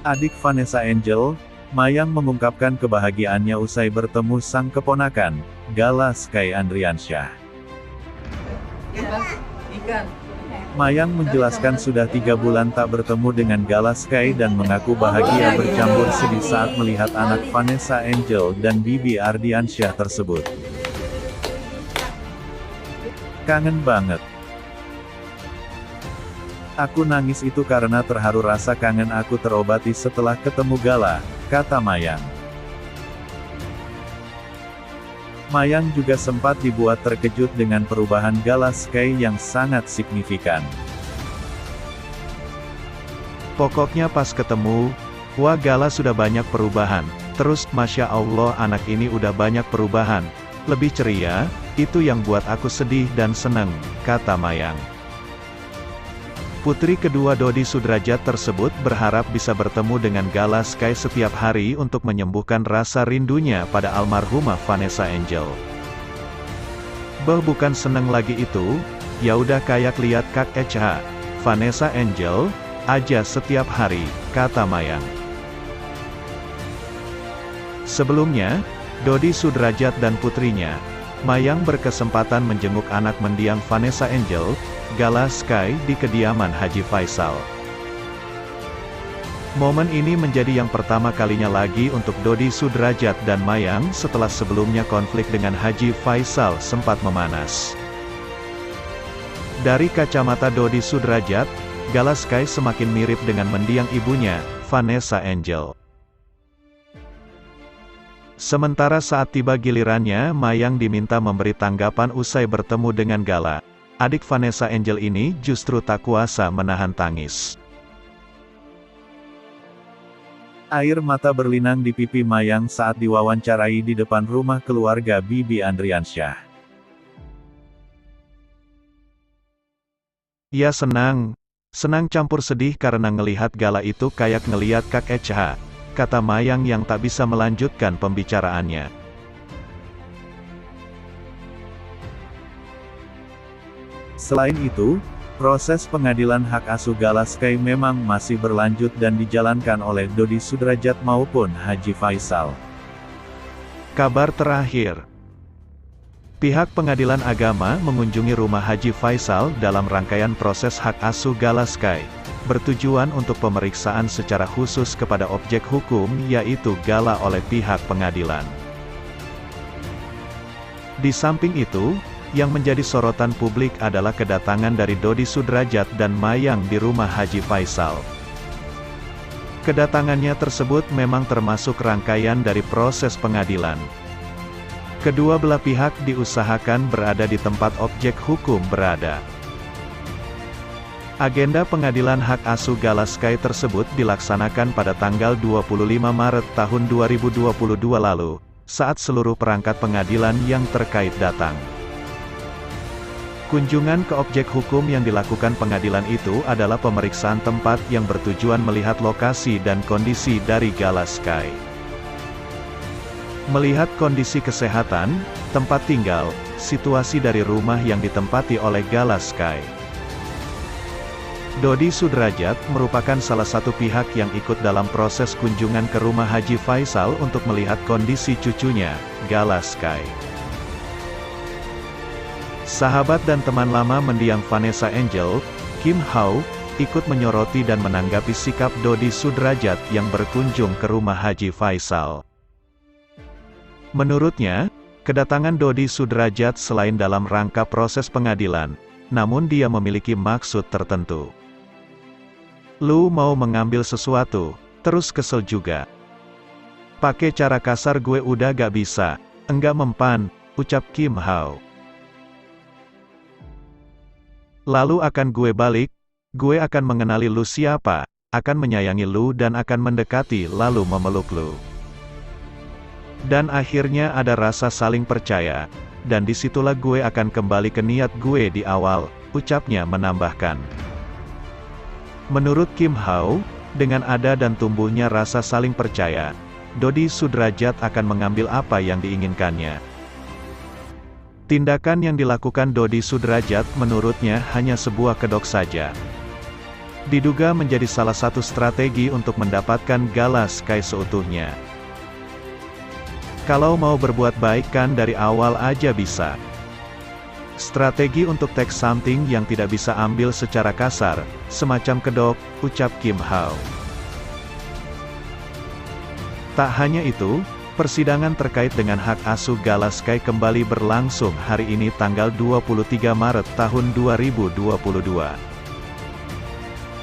Adik Vanessa Angel, Mayang mengungkapkan kebahagiaannya usai bertemu sang keponakan, Gala Sky Andriansyah. Mayang menjelaskan sudah 3 bulan tak bertemu dengan Gala Sky dan mengaku bahagia bercampur sedih saat melihat anak Vanessa Angel dan Bibi Ardiansyah tersebut. Kangen banget. Aku nangis itu karena terharu, rasa kangen aku terobati setelah ketemu Gala, kata Mayang. Mayang juga sempat dibuat terkejut dengan perubahan Gala Sky yang sangat signifikan. Pokoknya pas ketemu, wah Gala sudah banyak perubahan, terus Masya Allah anak ini udah banyak perubahan, lebih ceria, itu yang buat aku sedih dan seneng, kata Mayang. Putri kedua Dodi Sudrajat tersebut berharap bisa bertemu dengan Gala Sky setiap hari untuk menyembuhkan rasa rindunya pada almarhumah Vanessa Angel. Bukan seneng lagi itu, ya udah kayak lihat Kak ECH, Vanessa Angel, aja setiap hari, kata Mayang. Sebelumnya, Dodi Sudrajat dan putrinya, Mayang berkesempatan menjenguk anak mendiang Vanessa Angel, Gala Sky di kediaman Haji Faisal. Momen ini menjadi yang pertama kalinya lagi untuk Dodi Sudrajat dan Mayang setelah sebelumnya konflik dengan Haji Faisal sempat memanas. Dari kacamata Dodi Sudrajat, Gala Sky semakin mirip dengan mendiang ibunya, Vanessa Angel. Sementara saat tiba gilirannya, Mayang diminta memberi tanggapan usai bertemu dengan Gala. Adik Vanessa Angel ini justru tak kuasa menahan tangis. Air mata berlinang di pipi Mayang saat diwawancarai di depan rumah keluarga Bibi Andriansyah. Ya senang campur sedih karena ngelihat Gala itu kayak ngelihat Kak ECH, kata Mayang yang tak bisa melanjutkan pembicaraannya. Selain itu, proses pengadilan hak asuh Gala Sky memang masih berlanjut dan dijalankan oleh Dodi Sudrajat maupun Haji Faisal. Kabar terakhir, pihak pengadilan agama mengunjungi rumah Haji Faisal dalam rangkaian proses hak asuh Gala Sky, bertujuan untuk pemeriksaan secara khusus kepada objek hukum yaitu Gala oleh pihak pengadilan. Di samping itu, yang menjadi sorotan publik adalah kedatangan dari Dodi Sudrajat dan Mayang di rumah Haji Faisal. Kedatangannya tersebut memang termasuk rangkaian dari proses pengadilan. Kedua belah pihak diusahakan berada di tempat objek hukum berada. Agenda pengadilan hak asuh Gala Sky tersebut dilaksanakan pada tanggal 25 Maret tahun 2022 lalu, saat seluruh perangkat pengadilan yang terkait datang. Kunjungan ke objek hukum yang dilakukan pengadilan itu adalah pemeriksaan tempat yang bertujuan melihat lokasi dan kondisi dari Gala Sky. Melihat kondisi kesehatan, tempat tinggal, situasi dari rumah yang ditempati oleh Gala Sky. Dodi Sudrajat merupakan salah satu pihak yang ikut dalam proses kunjungan ke rumah Haji Faisal untuk melihat kondisi cucunya, Gala Sky. Sahabat dan teman lama mendiang Vanessa Angel, Kim Hao, ikut menyoroti dan menanggapi sikap Dodi Sudrajat yang berkunjung ke rumah Haji Faisal. Menurutnya, kedatangan Dodi Sudrajat selain dalam rangka proses pengadilan, namun dia memiliki maksud tertentu. Lu mau mengambil sesuatu, terus kesel juga. Pakai cara kasar gue udah gak bisa, enggak mempan, ucap Kim Hao. Lalu akan gue balik, gue akan mengenali lu siapa, akan menyayangi lu dan akan mendekati lalu memeluk lu. Dan akhirnya ada rasa saling percaya, dan disitulah gue akan kembali ke niat gue di awal, ucapnya menambahkan. Menurut Kim Hao, dengan ada dan tumbuhnya rasa saling percaya, Dodi Sudrajat akan mengambil apa yang diinginkannya. Tindakan yang dilakukan Dodi Sudrajat menurutnya hanya sebuah kedok saja. diduga menjadi salah satu strategi untuk mendapatkan Gala Sky seutuhnya. Kalau mau berbuat baik kan dari awal aja bisa. Strategi untuk take something yang tidak bisa ambil secara kasar, semacam kedok, ucap Kim Hao. Tak hanya itu, persidangan terkait dengan hak asuh Gala Sky kembali berlangsung hari ini tanggal 23 Maret tahun 2022.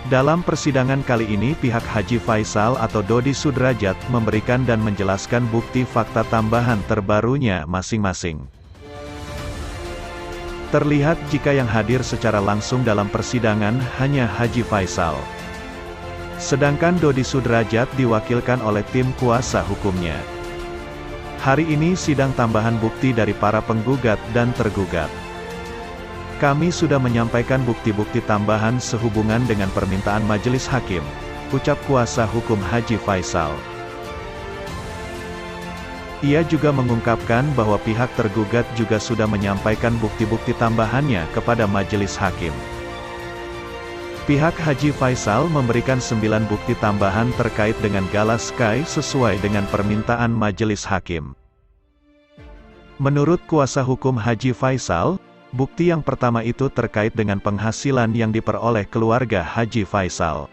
Dalam persidangan kali ini pihak Haji Faisal atau Dodi Sudrajat memberikan dan menjelaskan bukti fakta tambahan terbarunya masing-masing. Terlihat jika yang hadir secara langsung dalam persidangan hanya Haji Faisal. Sedangkan Dodi Sudrajat diwakilkan oleh tim kuasa hukumnya. Hari ini sidang tambahan bukti dari para penggugat dan tergugat. Kami sudah menyampaikan bukti-bukti tambahan sehubungan dengan permintaan majelis hakim, ucap kuasa hukum Haji Faisal. Ia juga mengungkapkan bahwa pihak tergugat juga sudah menyampaikan bukti-bukti tambahannya kepada majelis hakim. Pihak Haji Faisal memberikan 9 bukti tambahan terkait dengan Gala Sky sesuai dengan permintaan majelis hakim. Menurut kuasa hukum Haji Faisal, bukti yang pertama itu terkait dengan penghasilan yang diperoleh keluarga Haji Faisal.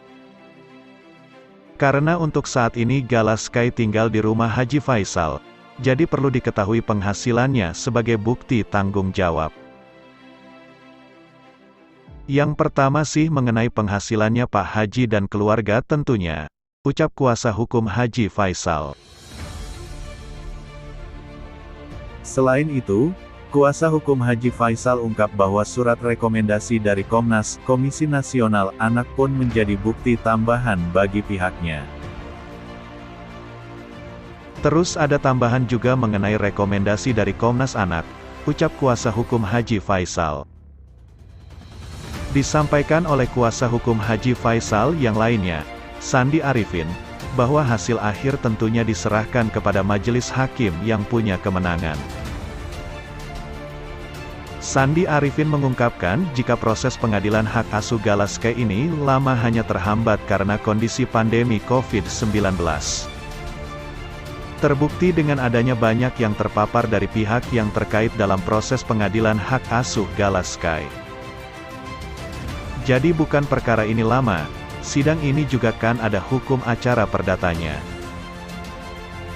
Karena untuk saat ini Gala Sky tinggal di rumah Haji Faisal, jadi perlu diketahui penghasilannya sebagai bukti tanggung jawab. Yang pertama sih mengenai penghasilannya Pak Haji dan keluarga tentunya, ucap kuasa hukum Haji Faisal. Selain itu, kuasa hukum Haji Faisal ungkap bahwa surat rekomendasi dari Komnas, Komisi Nasional Anak pun menjadi bukti tambahan bagi pihaknya. Terus ada tambahan juga mengenai rekomendasi dari Komnas Anak, ucap kuasa hukum Haji Faisal. Disampaikan oleh kuasa hukum Haji Faisal yang lainnya, Sandi Arifin, bahwa hasil akhir tentunya diserahkan kepada majelis hakim yang punya kemenangan. Sandi Arifin mengungkapkan jika proses pengadilan hak asuh Gala Sky ini lama hanya terhambat karena kondisi pandemi COVID-19. Terbukti dengan adanya banyak yang terpapar dari pihak yang terkait dalam proses pengadilan hak asuh Gala Sky. Jadi bukan perkara ini lama, sidang ini juga kan ada hukum acara perdatanya.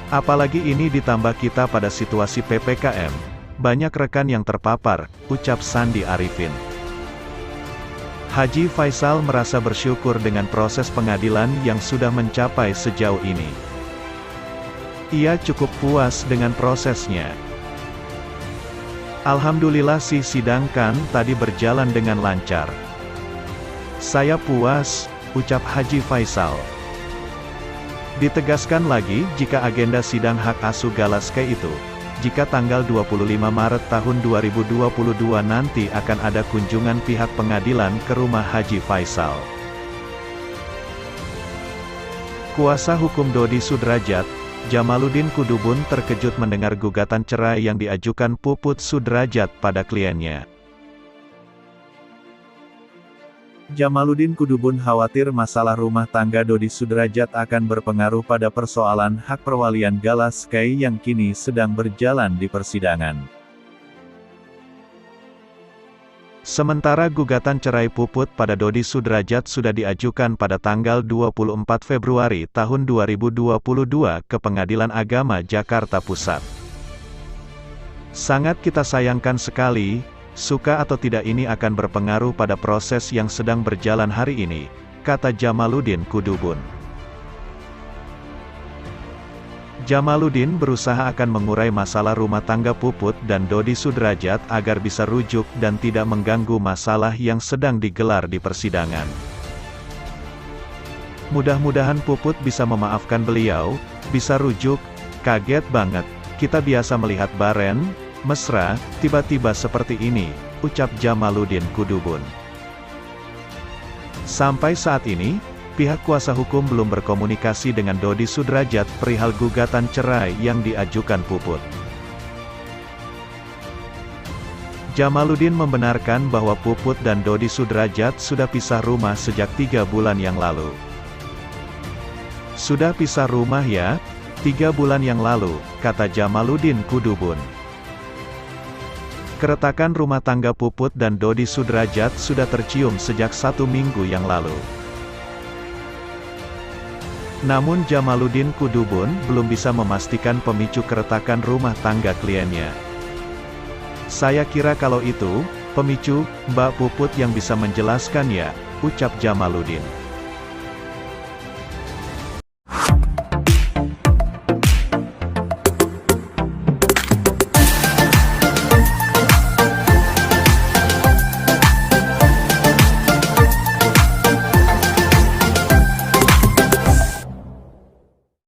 Apalagi ini ditambah kita pada situasi PPKM, banyak rekan yang terpapar, ucap Sandi Arifin. Haji Faisal merasa bersyukur dengan proses pengadilan yang sudah mencapai sejauh ini. Ia cukup puas dengan prosesnya. Alhamdulillah sih sidang kan tadi berjalan dengan lancar. Saya puas, ucap Haji Faisal. Ditegaskan lagi jika agenda sidang hak asuh Gala Sky itu, jika tanggal 25 Maret tahun 2022 nanti akan ada kunjungan pihak pengadilan ke rumah Haji Faisal. Kuasa hukum Dodi Sudrajat, Jamaluddin Kudubun terkejut mendengar gugatan cerai yang diajukan Puput Sudrajat pada kliennya. Jamaluddin Kudubun khawatir masalah rumah tangga Dodi Sudrajat akan berpengaruh pada persoalan hak perwalian Gala Sky yang kini sedang berjalan di persidangan. Sementara gugatan cerai Puput pada Dodi Sudrajat sudah diajukan pada tanggal 24 Februari tahun 2022 ke Pengadilan Agama Jakarta Pusat. Sangat kita sayangkan sekali, suka atau tidak ini akan berpengaruh pada proses yang sedang berjalan hari ini, kata Jamaluddin Kudubun. Jamaluddin berusaha akan mengurai masalah rumah tangga Puput dan Dodi Sudrajat agar bisa rujuk dan tidak mengganggu masalah yang sedang digelar di persidangan. Mudah-mudahan Puput bisa memaafkan beliau, bisa rujuk. Kaget banget, kita biasa melihat baren, mesra, tiba-tiba seperti ini, ucap Jamaluddin Kudubun. Sampai saat ini, pihak kuasa hukum belum berkomunikasi dengan Dodi Sudrajat perihal gugatan cerai yang diajukan Puput. Jamaluddin membenarkan bahwa Puput dan Dodi Sudrajat sudah pisah rumah sejak 3 bulan yang lalu. Sudah pisah rumah ya? 3 bulan yang lalu, kata Jamaluddin Kudubun. Keretakan rumah tangga Puput dan Dodi Sudrajat sudah tercium sejak 1 minggu yang lalu. Namun Jamaluddin Kudubun belum bisa memastikan pemicu keretakan rumah tangga kliennya. Saya kira kalau itu, pemicu, Mbak Puput yang bisa menjelaskan ya, ucap Jamaluddin.